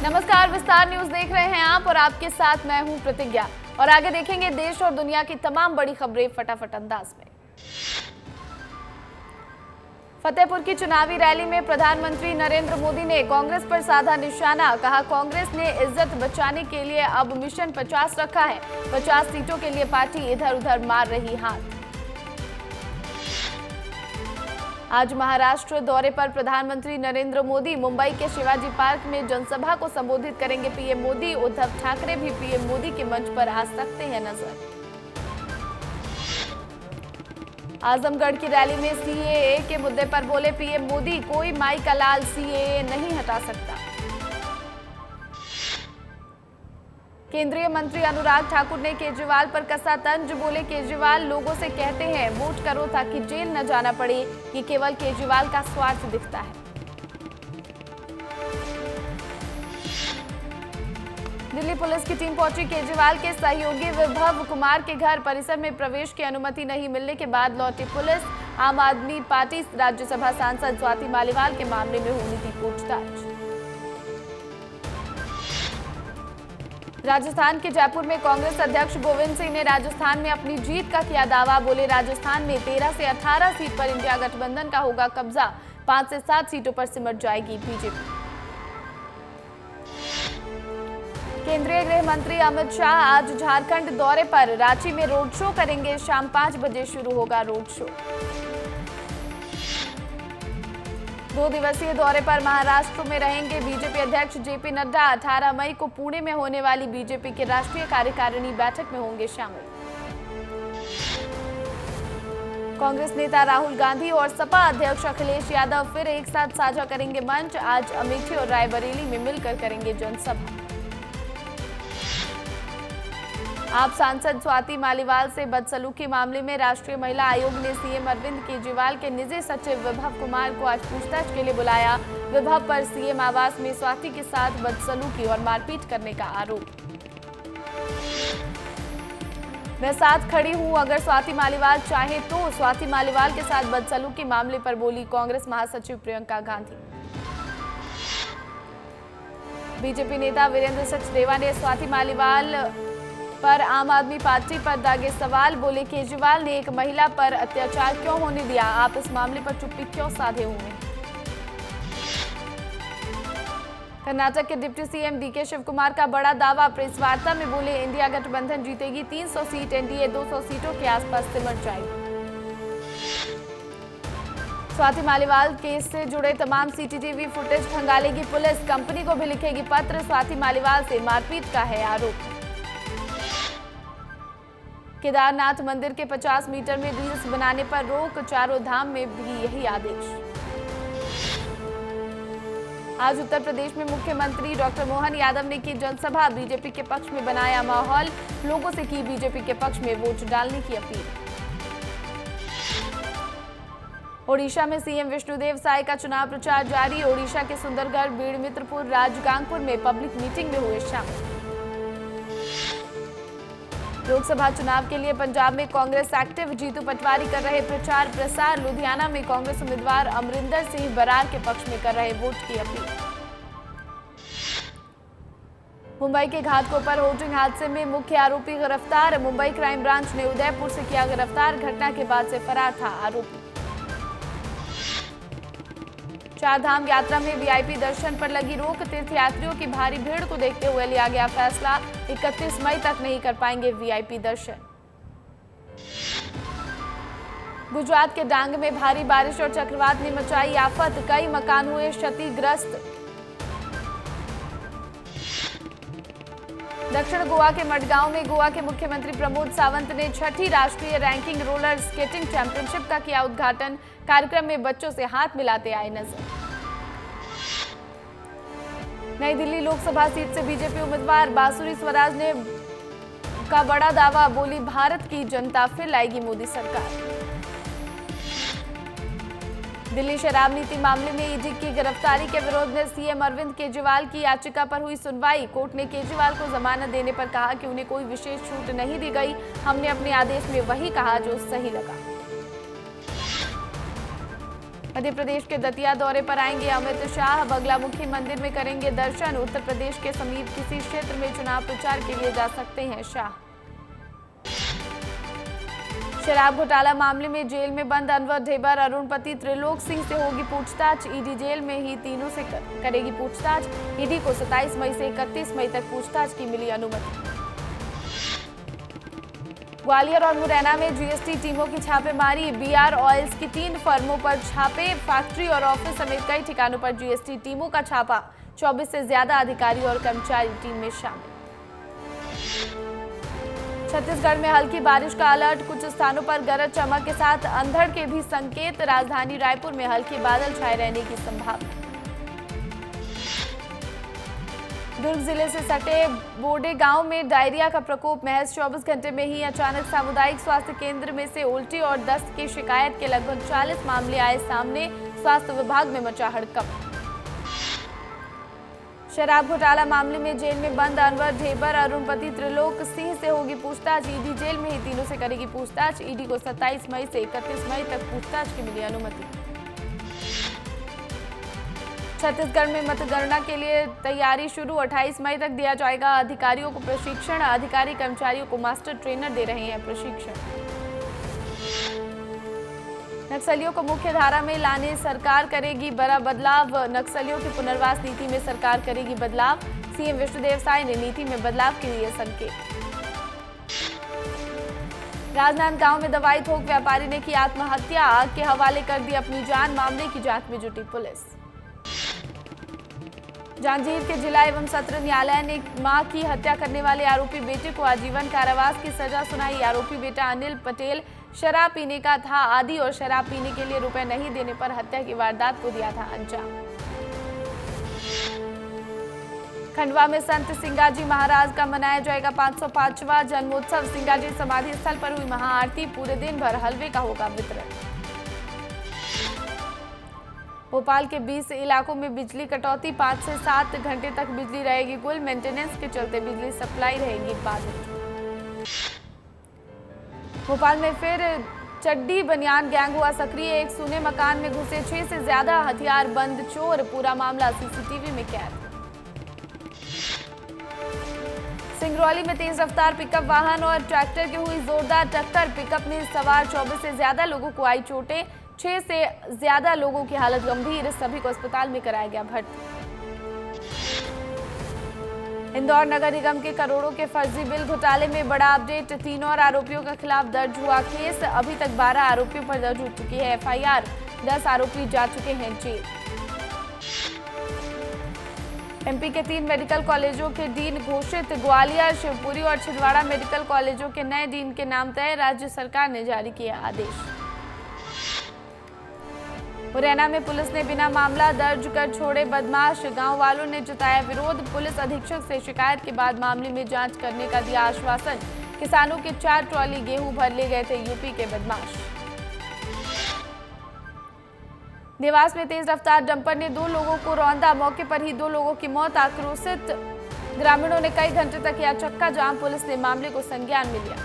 नमस्कार, विस्तार न्यूज देख रहे हैं आप और आपके साथ मैं हूं प्रतिज्ञा। और आगे देखेंगे देश और दुनिया की तमाम बड़ी खबरें फटाफट अंदाज में। फतेहपुर की चुनावी रैली में प्रधानमंत्री नरेंद्र मोदी ने कांग्रेस पर साधा निशाना। कहा, कांग्रेस ने इज्जत बचाने के लिए अब मिशन 50 रखा है। 50 सीटों के लिए पार्टी इधर उधर मार रही हाथ। आज महाराष्ट्र दौरे पर प्रधानमंत्री नरेंद्र मोदी मुंबई के शिवाजी पार्क में जनसभा को संबोधित करेंगे पीएम मोदी। उद्धव ठाकरे भी पीएम मोदी के मंच पर आ सकते हैं नजर। आजमगढ़ की रैली में सीएए के मुद्दे पर बोले पीएम मोदी, कोई माई का लाल सीएए नहीं हटा सकता। केंद्रीय मंत्री अनुराग ठाकुर ने केजरीवाल पर कसा तंज। बोले, केजरीवाल लोगों से कहते हैं वोट करो ताकि जेल न जाना पड़े। ये केवल केजरीवाल का स्वार्थ दिखता है। दिल्ली पुलिस की टीम पहुंची केजरीवाल के सहयोगी विभव कुमार के घर। परिसर में प्रवेश की अनुमति नहीं मिलने के बाद लौटी पुलिस। आम आदमी पार्टी राज्यसभा सांसद स्वाति मालीवाल के मामले में होनी थी पूछताछ। राजस्थान के जयपुर में कांग्रेस अध्यक्ष गोविंद सिंह ने राजस्थान में अपनी जीत का किया दावा। बोले, राजस्थान में 13 से 18 सीट पर इंडिया गठबंधन का होगा कब्जा। 5 से 7 सीटों पर सिमट जाएगी बीजेपी। केंद्रीय गृह मंत्री अमित शाह आज झारखंड दौरे पर। रांची में रोड शो करेंगे। शाम 5 बजे शुरू होगा रोड शो। 2 दिवसीय दौरे पर महाराष्ट्र में रहेंगे बीजेपी अध्यक्ष जेपी नड्डा। 18 मई को पुणे में होने वाली बीजेपी के राष्ट्रीय कार्यकारिणी बैठक में होंगे शामिल। कांग्रेस नेता राहुल गांधी और सपा अध्यक्ष अखिलेश यादव फिर एक साथ साझा करेंगे मंच। आज अमेठी और रायबरेली में मिलकर करेंगे जनसभा। आप सांसद स्वाति मालीवाल से बदसलूकी मामले में राष्ट्रीय महिला आयोग ने सीएम अरविंद केजरीवाल के निजी सचिव विभव कुमार को आज पूछताछ के लिए बुलाया। विभव पर सीएम आवास में स्वाति के साथ बदसलूकी और मारपीट करने का आरोप। मैं साथ खड़ी हूं अगर स्वाति मालीवाल चाहे तो। स्वाति मालीवाल के साथ बदसलूकी मामले पर बोली कांग्रेस महासचिव प्रियंका गांधी। बीजेपी नेता वीरेंद्र सचदेवा ने स्वाति मालीवाल पर आम आदमी पार्टी पर दागे सवाल। बोले, केजरीवाल ने एक महिला पर अत्याचार क्यों होने दिया? आप इस मामले पर चुप्पी क्यों साधे हुए हैं? कर्नाटक के deputy CM DK Shivakumar का बड़ा दावा। प्रेस वार्ता में बोले, इंडिया गठबंधन जीतेगी 300 सीट। एनडीए 200 सीटों के आसपास सिमट जाएगी। स्वाति मालीवाल केस से जुड़े तमाम सीसीटीवी फुटेज खंगालेगी पुलिस। कंपनी को भी लिखेगी पत्र। स्वाति मालीवाल से मारपीट का है आरोप। केदारनाथ मंदिर के 50 मीटर में रील्स बनाने पर रोक। चारों धाम में भी यही आदेश। आज उत्तर प्रदेश में मुख्यमंत्री डॉक्टर मोहन यादव ने की जनसभा। बीजेपी के पक्ष में बनाया माहौल। लोगों से की बीजेपी के पक्ष में वोट डालने की अपील। ओडिशा में सीएम विष्णुदेव साय का चुनाव प्रचार जारी। ओडिशा के सुंदरगढ़, बीड़ मित्रपुर, राजगांगपुर में पब्लिक मीटिंग में हुए शामिल। लोकसभा चुनाव के लिए पंजाब में कांग्रेस एक्टिव। जीतू पटवारी कर रहे प्रचार प्रसार। लुधियाना में कांग्रेस उम्मीदवार अमरिंदर सिंह बरार के पक्ष में कर रहे वोट की अपील। मुंबई के घाटकोपर होर्डिंग हादसे में मुख्य आरोपी गिरफ्तार। मुंबई क्राइम ब्रांच ने उदयपुर से किया गिरफ्तार। घटना के बाद से फरार था आरोपी। चारधाम यात्रा में वीआईपी दर्शन पर लगी रोक। तीर्थयात्रियों की भारी भीड़ को देखते हुए लिया गया फैसला। 31 मई तक नहीं कर पाएंगे वीआईपी दर्शन। गुजरात के डांग में भारी बारिश और चक्रवात ने मचाई आफत। कई मकान हुए क्षतिग्रस्त। दक्षिण गोवा के मडगांव में गोवा के मुख्यमंत्री प्रमोद सावंत ने 6ठी राष्ट्रीय रैंकिंग रोलर स्केटिंग चैंपियनशिप का किया उद्घाटन। कार्यक्रम में बच्चों से हाथ मिलाते आए नजर। नई दिल्ली लोकसभा सीट से बीजेपी उम्मीदवार बांसुरी स्वराज ने का बड़ा दावा। बोली, भारत की जनता फिर लाएगी मोदी सरकार। दिल्ली शराब नीति मामले में ईडी की गिरफ्तारी के विरोध में सीएम अरविंद केजरीवाल की याचिका पर हुई सुनवाई। कोर्ट ने केजरीवाल को जमानत देने पर कहा कि उन्हें कोई विशेष छूट नहीं दी गई। हमने अपने आदेश में वही कहा जो सही लगा। मध्य प्रदेश के दतिया दौरे पर आएंगे अमित शाह, बगलामुखी मंदिर में करेंगे दर्शन। उत्तर प्रदेश के समीप किसी क्षेत्र में चुनाव प्रचार के लिए जा सकते हैं शाह। शराब घोटाला मामले में जेल में बंद अनवर ढेबर, अरुण पति त्रिलोक सिंह से होगी पूछताछ। ईडी जेल में ही तीनों से करेगी पूछताछ। ईडी को 27 मई से 31 मई तक पूछताछ की मिली अनुमति। ग्वालियर और मुरैना में जीएसटी टीमों की छापेमारी, बीआर ऑयल्स की 3 फर्मों पर छापे, फैक्ट्री और ऑफिस समेत कई ठिकानों पर जीएसटी टीमों का छापा। 24 से ज्यादा अधिकारी और कर्मचारी टीम में शामिल। छत्तीसगढ़ में हल्की बारिश का अलर्ट, कुछ स्थानों पर गरज चमक के साथ अंधड़ के भी संकेत। राजधानी रायपुर में हल्के बादल छाए रहने की संभावना। दुर्ग जिले से सटे बोडे गांव में डायरिया का प्रकोप, महज 24 घंटे में ही अचानक सामुदायिक स्वास्थ्य केंद्र में से उल्टी और दस्त की शिकायत के लगभग 40 मामले आए सामने। स्वास्थ्य विभाग में मचा हड़कंप। शराब घोटाला मामले में जेल में बंद अनवर ढेबर, अरुण पति त्रिलोक सिंह से होगी पूछताछ। ईडी जेल में ही तीनों से करेगी पूछताछ। ईडी को 27 मई से 31 मई तक पूछताछ की मिली अनुमति। छत्तीसगढ़ में मतगणना के लिए तैयारी शुरू, 28 मई तक दिया जाएगा अधिकारियों को प्रशिक्षण। अधिकारी कर्मचारियों को मास्टर ट्रेनर दे रहे हैं प्रशिक्षण। नक्सलियों को मुख्य धारा में लाने सरकार करेगी बड़ा बदलाव, नक्सलियों की पुनर्वास नीति में सरकार करेगी बदलाव। सीएम विष्णुदेव साय ने नीति में बदलाव के लिए संकेत। राजनांदगांव में दवाई थोक व्यापारी ने की आत्महत्या, आग के हवाले कर दी अपनी जान। मामले की जांच में जुटी पुलिस। जांजगीर के जिला एवं सत्र न्यायालय ने मां की हत्या करने वाले आरोपी बेटे को आजीवन कारावास की सजा सुनाई। आरोपी बेटा अनिल पटेल शराब पीने का था आदी और शराब पीने के लिए रुपए नहीं देने पर हत्या की वारदात को दिया था अंजाम। खंडवा में संत सिंगाजी महाराज का मनाया जाएगा 505वां जन्मोत्सव। सिंगाजी समाधि स्थल पर हुई महाआरती, पूरे दिन भर हलवे का होगा वितरण। भोपाल के 20 इलाकों में बिजली कटौती, 5 से 7 घंटे तक बिजली रहेगी गुल। मेंटेनेंस के चलते बिजली सप्लाई रहेगी बाधित। भोपाल में फिर चड्डी बनियान गैंग हुआ सक्रिय, एक सूने मकान में घुसे 6 से ज्यादा हथियार बंद चोर। पूरा मामला सीसीटीवी में कैद। सिंगरौली में तेज रफ्तार पिकअप वाहन और ट्रैक्टर की हुई जोरदार टक्कर। पिकअप में सवार 24 से ज्यादा लोगों को आई चोटें, 6 से ज्यादा लोगों की हालत गंभीर। सभी को अस्पताल में कराया गया भर्ती। इंदौर नगर निगम के करोड़ों के फर्जी बिल घोटाले में बड़ा अपडेट, 3 और आरोपियों के खिलाफ दर्ज हुआ केस। अभी तक 12 आरोपियों पर दर्ज हो चुकी है एफआईआर, 10 आरोपी जा चुके हैं जेल। एमपी के 3 मेडिकल कॉलेजों के डीन घोषित, ग्वालियर, शिवपुरी और छिंदवाड़ा मेडिकल कॉलेजों के नए डीन के नाम तय। राज्य सरकार ने जारी किया आदेश। मुरैना में पुलिस ने बिना मामला दर्ज कर छोड़े बदमाश, गांव वालों ने जताया विरोध। पुलिस अधीक्षक से शिकायत के बाद मामले में जांच करने का दिया आश्वासन। किसानों के 4 ट्रॉली गेहूं भर ले गए थे यूपी के बदमाश। देवास में तेज रफ्तार डंपर ने 2 लोगों को रौंदा, मौके पर ही 2 लोगों की मौत। आक्रोशित ग्रामीणों ने कई घंटे तक किया चक्का जाम, पुलिस ने मामले को संज्ञान में लिया।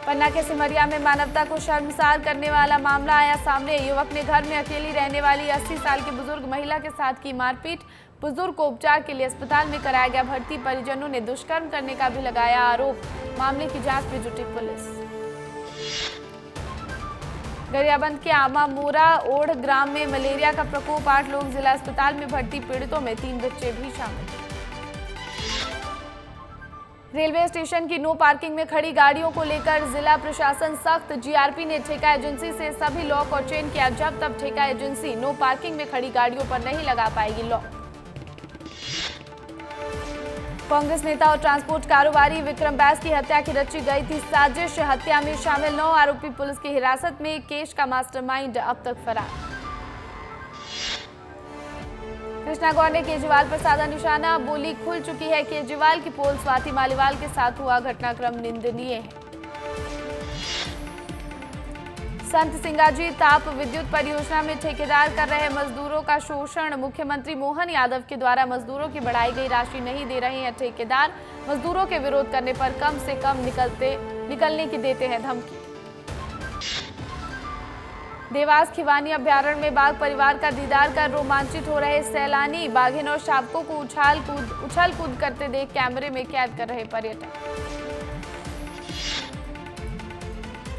पन्ना के सिमरिया में मानवता को शर्मसार करने वाला मामला आया सामने। युवक ने घर में अकेली रहने वाली 80 साल की बुजुर्ग महिला के साथ की मारपीट। बुजुर्ग को उपचार के लिए अस्पताल में कराया गया भर्ती। परिजनों ने दुष्कर्म करने का भी लगाया आरोप। मामले की जांच में जुटी पुलिस। गरियाबंद के आमा मोरा ओढ़ ग्राम में मलेरिया का प्रकोप, 8 लोग जिला अस्पताल में भर्ती। पीड़ितों में 3 बच्चे भी शामिल। रेलवे स्टेशन की नो पार्किंग में खड़ी गाड़ियों को लेकर जिला प्रशासन सख्त। जीआरपी ने ठेका एजेंसी से सभी लॉक और चेन किया जब्त। तब ठेका एजेंसी नो पार्किंग में खड़ी गाड़ियों पर नहीं लगा पाएगी लॉक। कांग्रेस नेता और ट्रांसपोर्ट कारोबारी विक्रम बैस की हत्या की रची गई थी साजिश। हत्या में शामिल 9 आरोपी पुलिस की हिरासत में। केस का मास्टरमाइंड अब तक फरार। कृष्णा गौर ने केजरीवाल पर साधा निशाना, बोली खुल चुकी है केजरीवाल की पोल। स्वाति मालीवाल के साथ हुआ घटनाक्रम निंदनीय है। संत सिंगाजी ताप विद्युत परियोजना में ठेकेदार कर रहे मजदूरों का शोषण। मुख्यमंत्री मोहन यादव के द्वारा मजदूरों की बढ़ाई गई राशि नहीं दे रहे हैं ठेकेदार। मजदूरों के विरोध करने पर कम से कम निकलने की देते हैं धमकी। देवास खिवानी अभ्यारण्य में बाघ परिवार का दीदार कर रोमांचित हो रहे सैलानी। बाघिन और शावकों को उछल कूद करते देख कैमरे में कैद कर रहे पर्यटक।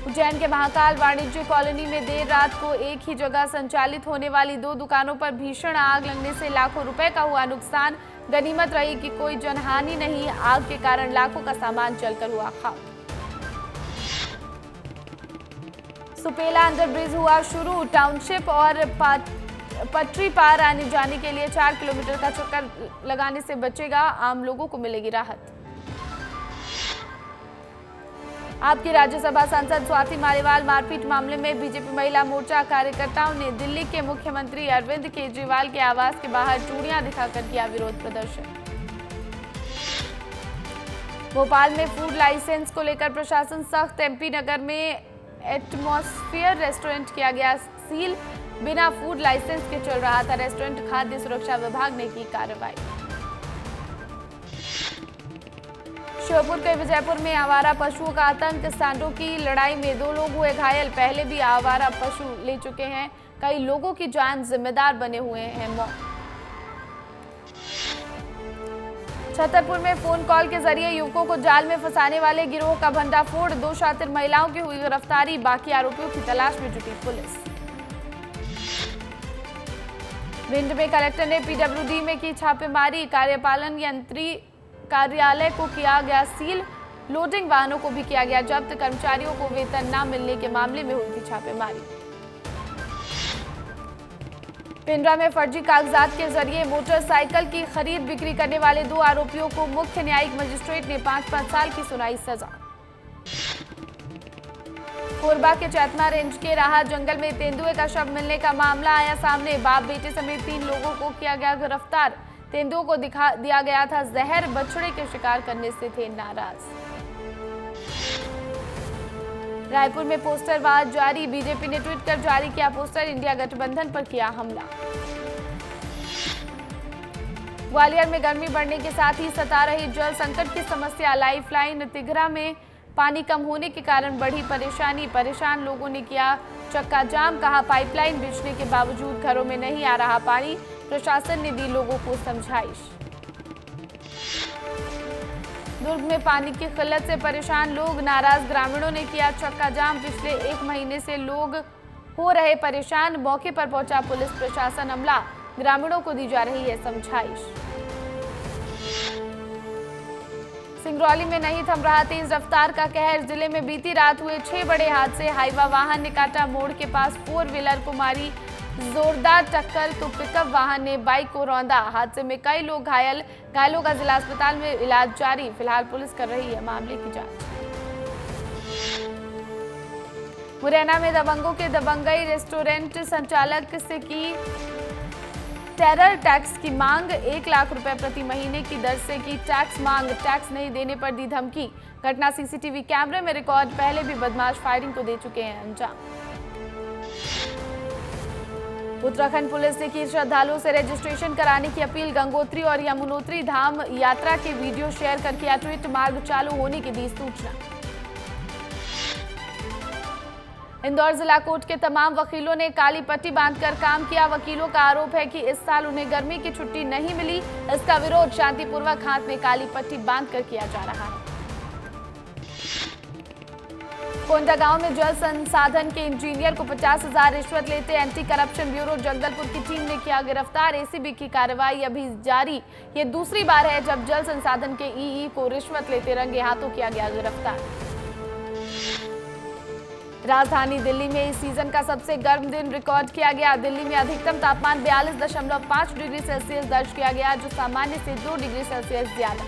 उज्जैन के महाकाल वाणिज्य कॉलोनी में देर रात को एक ही जगह संचालित होने वाली 2 दुकानों पर भीषण आग लगने से लाखों रुपए का हुआ नुकसान। गनीमत रही कि कोई जनहानि नहीं। आग के कारण लाखों का सामान जलकर हुआ खाक। सुपेला अंडरब्रिज हुआ शुरू। टाउनशिप और पटरी पार आने जाने के लिए 4 किलोमीटर का चक्कर लगाने से बचेगा, आम लोगों को मिलेगी राहत। आपकी राज्यसभा सांसद स्वाति मालीवाल मारपीट मामले में बीजेपी महिला मोर्चा कार्यकर्ताओं ने दिल्ली के मुख्यमंत्री अरविंद केजरीवाल के आवास के बाहर चूड़ियां दिखाकर किया विरोध प्रदर्शन। भोपाल में फूड लाइसेंस को लेकर प्रशासन सख्त। एमपी नगर में एटमॉस्फेयर रेस्टोरेंट किया गया सील। बिना फूड लाइसेंस के चल रहा था रेस्टोरेंट। खाद्य सुरक्षा विभाग ने की कार्रवाई। श्योपुर के विजयपुर में आवारा पशुओं का आतंक। सांडों की लड़ाई में 2 लोग हुए घायल। पहले भी आवारा पशु ले चुके हैं, कई लोगों की जान जिम्मेदार बने हुए हैं मौत। छतरपुर में फोन कॉल के जरिए युवकों को जाल में फंसाने वाले गिरोह का भंडाफोड़। 2 शातिर महिलाओं की हुई गिरफ्तारी। बाकी आरोपियों की तलाश में जुटी पुलिस। भिंड में कलेक्टर ने पीडब्ल्यूडी में की छापेमारी। कार्यपालन यंत्री कार्यालय को किया गया सील। लोडिंग वाहनों को भी किया गया जब्त। कर्मचारियों को वेतन न मिलने के मामले में हुई थी छापेमारी। पिंडरा में फर्जी कागजात के जरिए मोटरसाइकिल की खरीद बिक्री करने वाले 2 आरोपियों को मुख्य न्यायिक मजिस्ट्रेट ने 5-5 साल की सुनाई सजा। कोरबा के चैतमा रेंज के राहा जंगल में तेंदुए का शव मिलने का मामला आया सामने। बाप बेटे समेत 3 लोगों को किया गया गिरफ्तार। तेंदुओं को दिया गया था जहर। बछड़े के शिकार करने से थे नाराज। रायपुर में पोस्टरवाद जारी। बीजेपी ने ट्वीट कर जारी किया पोस्टर। इंडिया गठबंधन पर किया हमला। ग्वालियर में गर्मी बढ़ने के साथ ही सता रही जल संकट की समस्या। लाइफलाइन तिघरा में पानी कम होने के कारण बढ़ी परेशानी। परेशान लोगों ने किया चक्का जाम। कहा पाइपलाइन बिछने के बावजूद घरों में नहीं आ रहा पानी। प्रशासन ने दी लोगों को समझाइश। दुर्ग में पानी की किल्लत से परेशान लोग। नाराज ग्रामीणों ने किया चक्का जाम। पिछले 1 महीने से लोग हो रहे परेशान। मौके पर पहुंचा पुलिस प्रशासन। अमला ग्रामीणों को दी जा रही है समझाइश। सिंगरौली में नहीं थम रहा तेज रफ्तार का कहर। जिले में बीती रात हुए 6 बड़े हादसे। हाईवा वाहन ने काटा मोड़ के पास 4 व्हीलर को मारी जोरदार टक्कर तो पिकअप वाहन ने बाइक को रौंदा। हादसे में कई लोग घायल। घायलों का जिला अस्पताल में इलाज जारी। फिलहाल पुलिस कर रही है मामले की जांच। मुरैना में दबंगों के दबंगई। रेस्टोरेंट संचालक से की टेरर टैक्स की मांग। 1 लाख रुपए प्रति महीने की दर से की टैक्स मांग। टैक्स नहीं देने पर दी धमकी। घटना सीसीटीवी कैमरे में रिकॉर्ड। पहले भी बदमाश फायरिंग को दे चुके हैं अंजाम। उत्तराखंड पुलिस ने की श्रद्धालुओं से रजिस्ट्रेशन कराने की अपील। गंगोत्री और यमुनोत्री धाम यात्रा के वीडियो शेयर कर किया ट्वीट। मार्ग चालू होने की दी सूचना। इंदौर जिला कोर्ट के तमाम वकीलों ने काली पट्टी बांधकर काम किया। वकीलों का आरोप है कि इस साल उन्हें गर्मी की छुट्टी नहीं मिली। इसका विरोध शांतिपूर्वक हाथ में काली पट्टी बांधकर किया जा रहा है। कोंडागांव में जल संसाधन के इंजीनियर को 50,000 रिश्वत लेते एंटी करप्शन ब्यूरो जगदलपुर की टीम ने किया गिरफ्तार। एसीबी की कार्रवाई अभी जारी। ये दूसरी बार है जब जल संसाधन के ईई को रिश्वत लेते रंगे हाथों किया गया गिरफ्तार। राजधानी दिल्ली में इस सीजन का सबसे गर्म दिन रिकॉर्ड किया गया। दिल्ली में अधिकतम तापमान 42.5 डिग्री सेल्सियस दर्ज किया गया, जो सामान्य से 2 डिग्री सेल्सियस ज्यादा।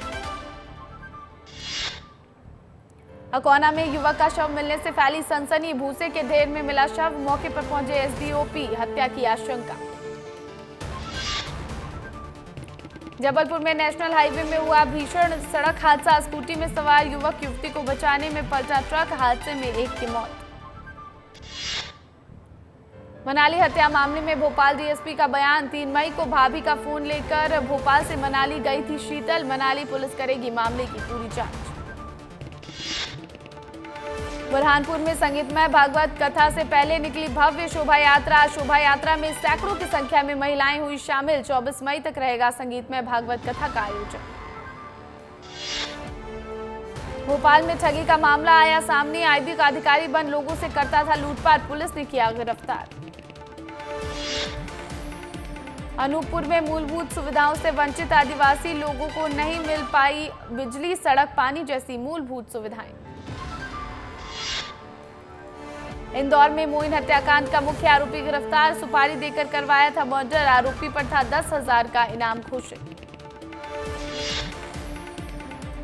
अकोना में युवक का शव मिलने से फैली सनसनी। भूसे के ढेर में मिला शव। मौके पर पहुंचे एसडीओपी। हत्या की आशंका। जबलपुर में नेशनल हाईवे में हुआ भीषण सड़क हादसा। स्कूटी में सवार युवक युवती को बचाने में पलटा ट्रक। हादसे में एक की मौत। मनाली हत्या मामले में भोपाल डीएसपी का बयान। 3 मई को भाभी का फोन लेकर भोपाल से मनाली गई थी शीतल। मनाली पुलिस करेगी मामले की पूरी जांच। बुरहानपुर में संगीतमय भागवत कथा से पहले निकली भव्य शोभा यात्रा। शोभा यात्रा में सैकड़ों की संख्या में महिलाएं हुई शामिल। 24 मई तक रहेगा संगीतमय भागवत कथा का आयोजन। भोपाल में ठगी का मामला आया सामने। आईबी का अधिकारी बन लोगों से करता था लूटपाट, पुलिस ने किया गिरफ्तार। अनूपपुर में मूलभूत सुविधाओं से वंचित आदिवासी लोगों को नहीं मिल पाई बिजली, सड़क, पानी जैसी मूलभूत सुविधाएं। इंदौर में मोइन हत्याकांड का मुख्य आरोपी गिरफ्तार। सुपारी देकर करवाया था मर्डर। आरोपी पर था 10,000 का इनाम घोषित।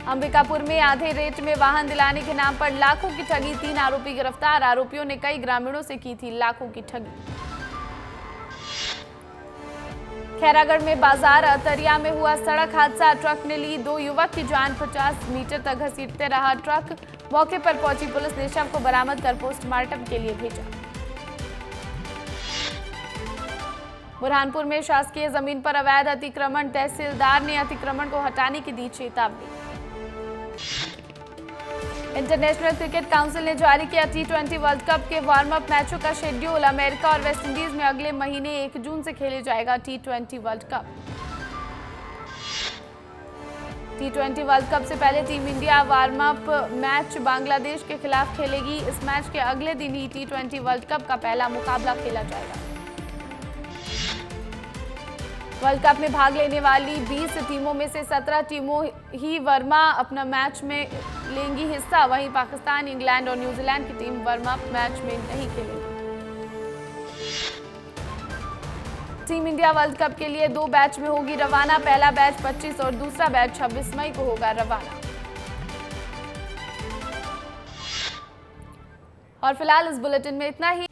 अंबिकापुर में आधे रेट में वाहन दिलाने के नाम पर लाखों की ठगी। 3 आरोपी गिरफ्तार। आरोपियों ने कई ग्रामीणों से की थी लाखों की ठगी। खैरागढ़ में बाजार अतरिया में हुआ सड़क हादसा। ट्रक ने ली 2 युवक की जान। 50 मीटर तक घसीटते रहा ट्रक। मौके पर पहुंची पुलिस ने शव को बरामद कर पोस्टमार्टम के लिए भेजा। बुरहानपुर में शासकीय जमीन पर अवैध अतिक्रमण। तहसीलदार ने अतिक्रमण को हटाने की दी चेतावनी। इंटरनेशनल क्रिकेट काउंसिल ने जारी किया T20 वर्ल्ड कप के वार्म अप मैचों का शेड्यूल। अमेरिका और वेस्टइंडीज में अगले महीने 1 जून से खेले जाएगा T20 world cup. T20 world cup से पहले team India warm up match Bangladesh के खिलाफ खेलेगी। इस मैच के अगले दिन ही T20 वर्ल्ड कप का पहला मुकाबला खेला जाएगा। वर्ल्ड कप में भाग लेने वाली 20 टीमों में से 17 टीमों ही वर्मा अपना मैच में लेंगी हिस्सा। वहीं पाकिस्तान, इंग्लैंड और न्यूजीलैंड की टीम वर्म अप मैच में नहीं खेलेगी। टीम इंडिया वर्ल्ड कप के लिए 2 बैच में होगी रवाना। पहला बैच 25 और दूसरा बैच 26 मई को होगा रवाना। और फिलहाल इस बुलेटिन में इतना ही।